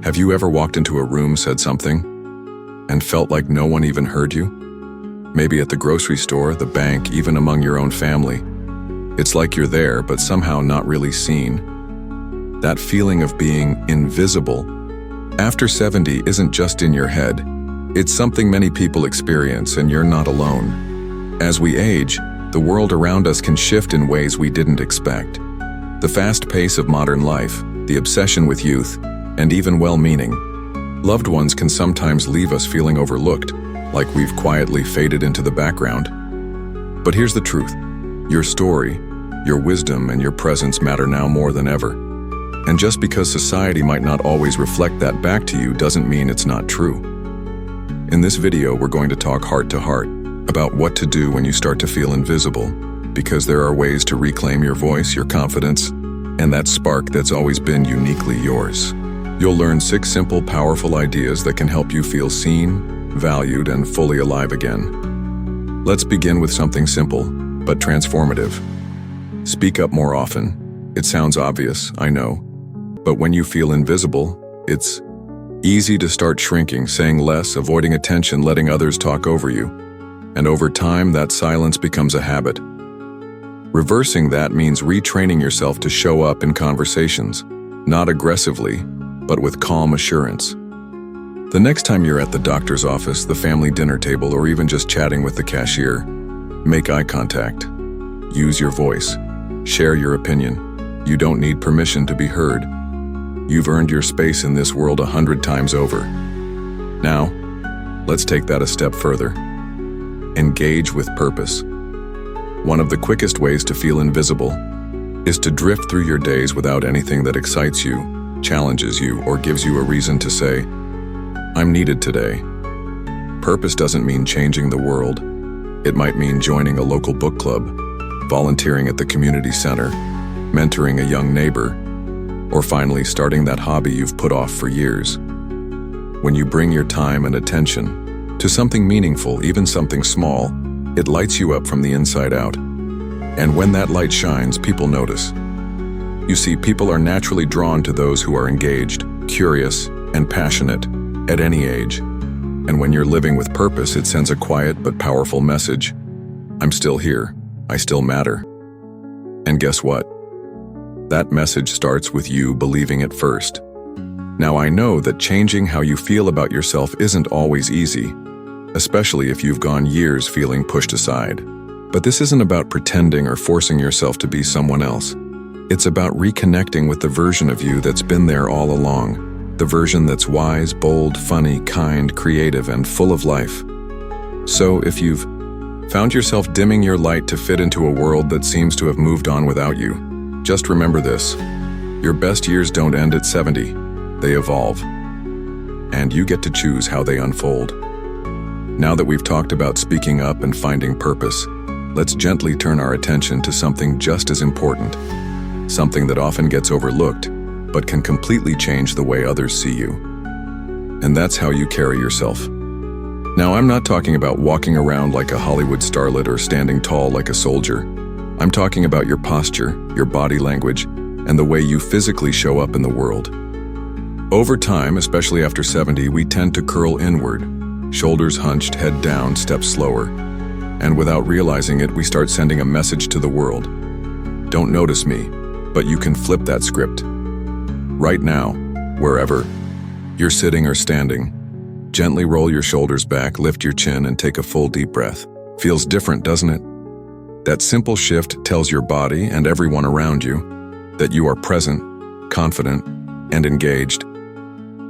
Have you ever walked into a room, said something, and felt like no one even heard you? Maybe at the grocery store, the bank, even among your own family. It's like you're there, but somehow not really seen. That feeling of being invisible after 70 isn't just in your head. It's something many people experience, and you're not alone. As we age, the world around us can shift in ways we didn't expect. The fast pace of modern life, the obsession with youth, and even well-meaning loved ones can sometimes leave us feeling overlooked, like we've quietly faded into the background. But here's the truth. Your story, your wisdom, and your presence matter now more than ever. And just because society might not always reflect that back to you doesn't mean it's not true. In this video, we're going to talk heart to heart about what to do when you start to feel invisible, because there are ways to reclaim your voice, your confidence, and that spark that's always been uniquely yours. You'll learn 6 simple, powerful ideas that can help you feel seen, valued, and fully alive again. Let's begin with something simple, but transformative. Speak up more often. It sounds obvious, I know. But when you feel invisible, it's easy to start shrinking, saying less, avoiding attention, letting others talk over you. And over time, that silence becomes a habit. Reversing that means retraining yourself to show up in conversations, not aggressively, but with calm assurance. The next time you're at the doctor's office, the family dinner table, or even just chatting with the cashier, make eye contact. Use your voice. Share your opinion. You don't need permission to be heard. You've earned your space in this world 100 times over. Now, let's take that a step further. Engage with purpose. One of the quickest ways to feel invisible is to drift through your days without anything that excites you, challenges you, or gives you a reason to say, I'm needed today. Purpose doesn't mean changing the world. It might mean joining a local book club, volunteering at the community center, mentoring a young neighbor, or finally starting that hobby you've put off for years. When you bring your time and attention to something meaningful, even something small, it lights you up from the inside out. And when that light shines, people notice. You see, people are naturally drawn to those who are engaged, curious, and passionate at any age. And when you're living with purpose, it sends a quiet but powerful message. I'm still here. I still matter. And guess what? That message starts with you believing it first. Now, I know that changing how you feel about yourself isn't always easy, especially if you've gone years feeling pushed aside. But this isn't about pretending or forcing yourself to be someone else. It's about reconnecting with the version of you that's been there all along, the version that's wise, bold, funny, kind, creative, and full of life. So if you've found yourself dimming your light to fit into a world that seems to have moved on without you, just remember this. Your best years don't end at 70. They evolve. And you get to choose how they unfold. Now that we've talked about speaking up and finding purpose, let's gently turn our attention to something just as important. Something that often gets overlooked, but can completely change the way others see you. And that's how you carry yourself. Now, I'm not talking about walking around like a Hollywood starlet or standing tall like a soldier. I'm talking about your posture, your body language, and the way you physically show up in the world. Over time, especially after 70, we tend to curl inward, shoulders hunched, head down, steps slower. And without realizing it, we start sending a message to the world. Don't notice me, but you can flip that script. Right now, wherever you're sitting or standing, gently roll your shoulders back, lift your chin, and take a full deep breath. Feels different, doesn't it? That simple shift tells your body and everyone around you that you are present, confident, and engaged.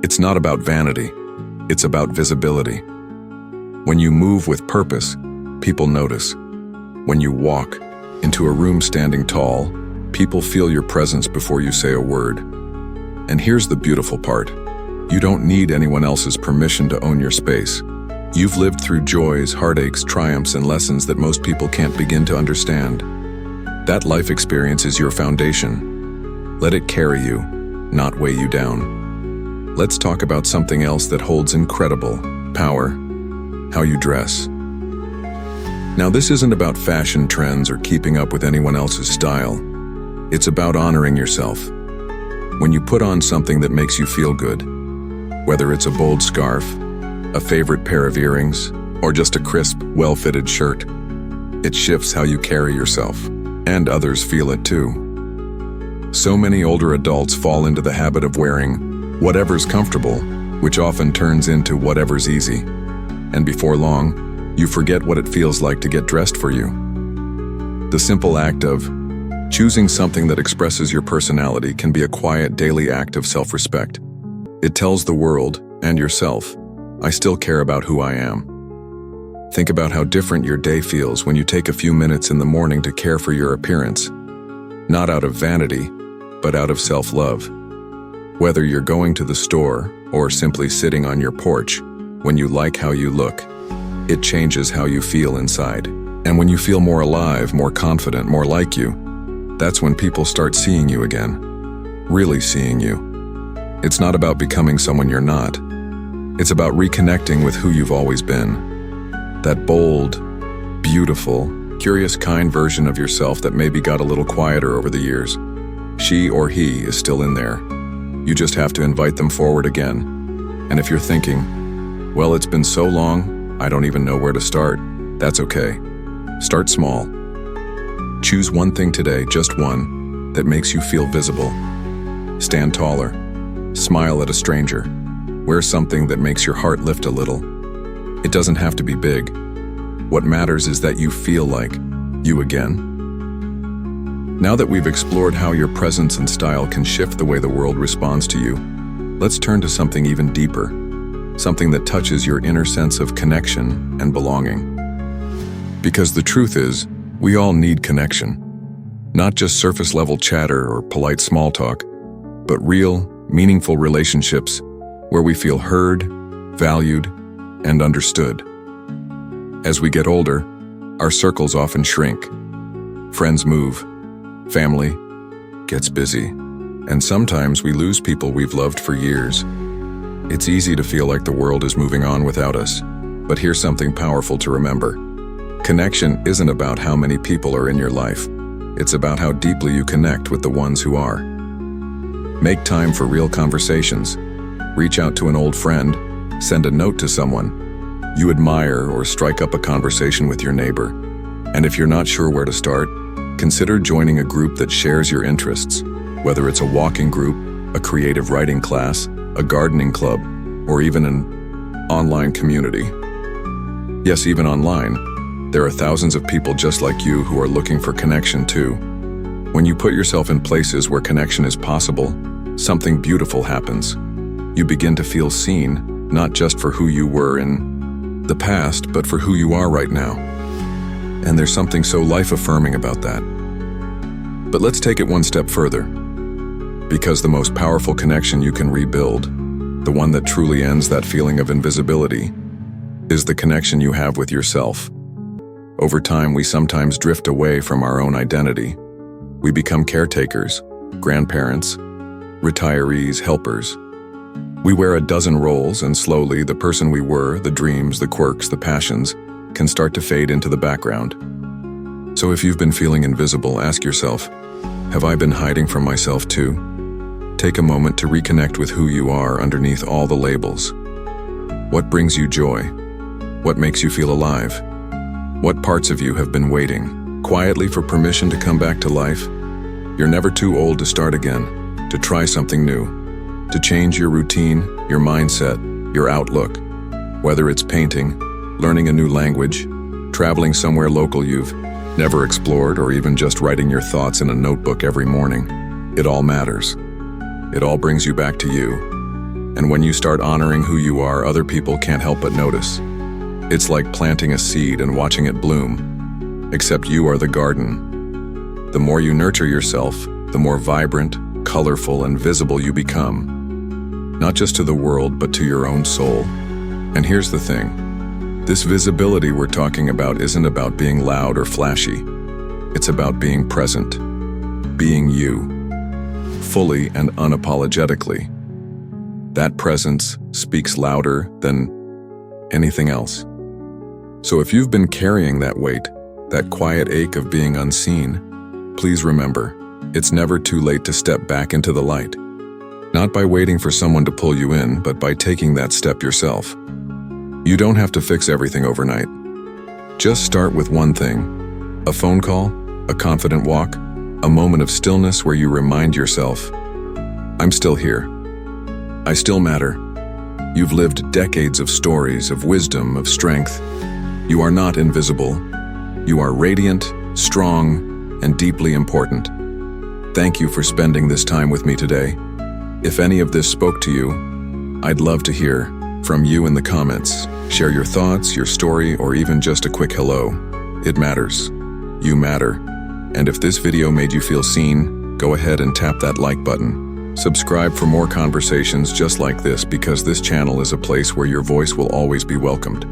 It's not about vanity, it's about visibility. When you move with purpose, people notice. When you walk into a room standing tall, people feel your presence before you say a word. And here's the beautiful part. You don't need anyone else's permission to own your space. You've lived through joys, heartaches, triumphs, and lessons that most people can't begin to understand. That life experience is your foundation. Let it carry you, not weigh you down. Let's talk about something else that holds incredible power: how you dress. Now, this isn't about fashion trends or keeping up with anyone else's style. It's about honoring yourself. When you put on something that makes you feel good, Whether it's a bold scarf, a favorite pair of earrings, or just a crisp, well-fitted shirt, it shifts how you carry yourself, and others feel it too. So many older adults fall into the habit of wearing whatever's comfortable, which often turns into whatever's easy. And before long, you forget what it feels like to get dressed for you. The simple act of choosing something that expresses your personality can be a quiet daily act of self-respect. It tells the world, and yourself, I still care about who I am. Think about how different your day feels when you take a few minutes in the morning to care for your appearance. Not out of vanity, but out of self-love. Whether you're going to the store or simply sitting on your porch, when you like how you look, it changes how you feel inside. And when you feel more alive, more confident, more like you, that's when people start seeing you again. Really seeing you. It's not about becoming someone you're not. It's about reconnecting with who you've always been. That bold, beautiful, curious, kind version of yourself that maybe got a little quieter over the years. She or he is still in there. You just have to invite them forward again. And if you're thinking, well, it's been so long, I don't even know where to start, that's okay. Start small. Choose one thing today, just one, that makes you feel visible. Stand taller. Smile at a stranger. Wear something that makes your heart lift a little. It doesn't have to be big. What matters is that you feel like you again. Now that we've explored how your presence and style can shift the way the world responds to you, let's turn to something even deeper, something that touches your inner sense of connection and belonging. Because the truth is, we all need connection. Not just surface-level chatter or polite small talk, but real, meaningful relationships where we feel heard, valued, and understood. As we get older, our circles often shrink. Friends move, family gets busy, and sometimes we lose people we've loved for years. It's easy to feel like the world is moving on without us, but here's something powerful to remember. Connection isn't about how many people are in your life. It's about how deeply you connect with the ones who are. Make time for real conversations. Reach out to an old friend. Send a note to someone you admire or strike up a conversation with your neighbor. And if you're not sure where to start, consider joining a group that shares your interests, whether it's a walking group, a creative writing class, a gardening club, or even an online community. Yes, even online, there are thousands of people just like you who are looking for connection too. When you put yourself in places where connection is possible, something beautiful happens. You begin to feel seen, not just for who you were in the past, but for who you are right now. And there's something so life-affirming about that. But let's take it one step further. Because the most powerful connection you can rebuild, the one that truly ends that feeling of invisibility, is the connection you have with yourself. Over time, we sometimes drift away from our own identity. We become caretakers, grandparents, retirees, helpers. We wear a dozen roles, and slowly the person we were, the dreams, the quirks, the passions, can start to fade into the background. So if you've been feeling invisible, ask yourself, have I been hiding from myself too? Take a moment to reconnect with who you are underneath all the labels. What brings you joy? What makes you feel alive? What parts of you have been waiting quietly for permission to come back to life? You're never too old to start again, to try something new, to change your routine, your mindset, your outlook. Whether it's painting, learning a new language, traveling somewhere local you've never explored, or even just writing your thoughts in a notebook every morning, it all matters. It all brings you back to you. And when you start honoring who you are, other people can't help but notice. It's like planting a seed and watching it bloom, except you are the garden. The more you nurture yourself, the more vibrant, colorful, and visible you become. Not just to the world, but to your own soul. And here's the thing. This visibility we're talking about isn't about being loud or flashy. It's about being present, being you, fully and unapologetically. That presence speaks louder than anything else. So if you've been carrying that weight, that quiet ache of being unseen, please remember, it's never too late to step back into the light. Not by waiting for someone to pull you in, but by taking that step yourself. You don't have to fix everything overnight. Just start with one thing: a phone call, a confident walk, a moment of stillness where you remind yourself, I'm still here. I still matter. You've lived decades of stories, of wisdom, of strength. You are not invisible. You are radiant, strong, and deeply important. Thank you for spending this time with me today. If any of this spoke to you, I'd love to hear from you in the comments. Share your thoughts, your story, or even just a quick hello. It matters. You matter. And if this video made you feel seen, go ahead and tap that like button. Subscribe for more conversations just like this, because this channel is a place where your voice will always be welcomed.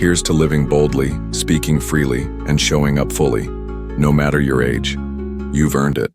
Here's to living boldly, speaking freely, and showing up fully. No matter your age, you've earned it.